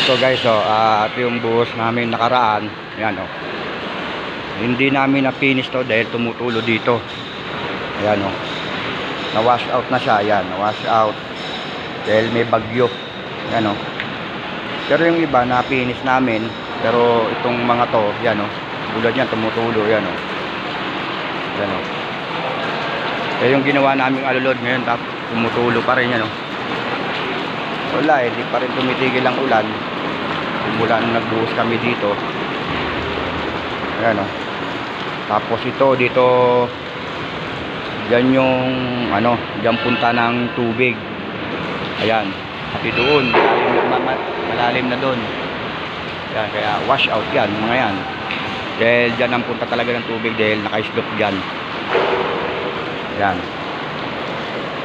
So guys, at yung buhos namin nakaraan, ayan hindi namin na-finish to dahil tumutulo dito. Ayan na-wash out na siya, ayan, na-wash out dahil may bagyo. Ayan pero yung iba na-finish namin, pero itong mga to, ayan tulad yan, tumutulo, ayan ayan yung ginawa naming alulod ngayon, tapos tumutulo pa rin, yan wala di pa rin tumitigil ang ulan mula nung nagbuhos kami dito. Ayan tapos ito dito, dyan yung dyan punta ng tubig, ayan, pati doon malalim na doon, ayan, kaya wash out yan mga yan, dahil dyan ang punta talaga ng tubig dahil naka-slope dyan. Ayan,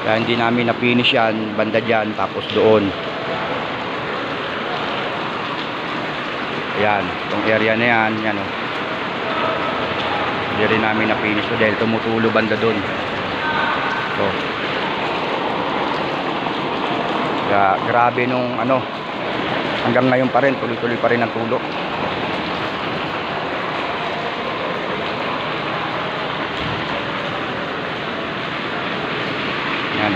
kaya hindi namin na-finish yan, banda dyan, tapos doon, ayan, itong area na yan, yan hindi rin namin na-finish to dahil tumutulo banda doon. So kaya grabe nung hanggang ngayon pa rin, tuloy-tuloy pa rin ang tulo. Yan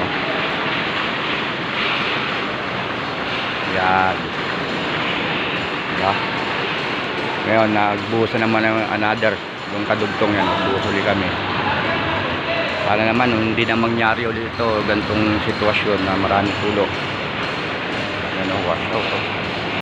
yan, diba? Ngayon nagbuhos na naman ng another yung kadugtong yan, nagbuhos ulit kami para naman hindi na mangyari ulit ito, gantong sitwasyon na maraming tulo. Yan wash out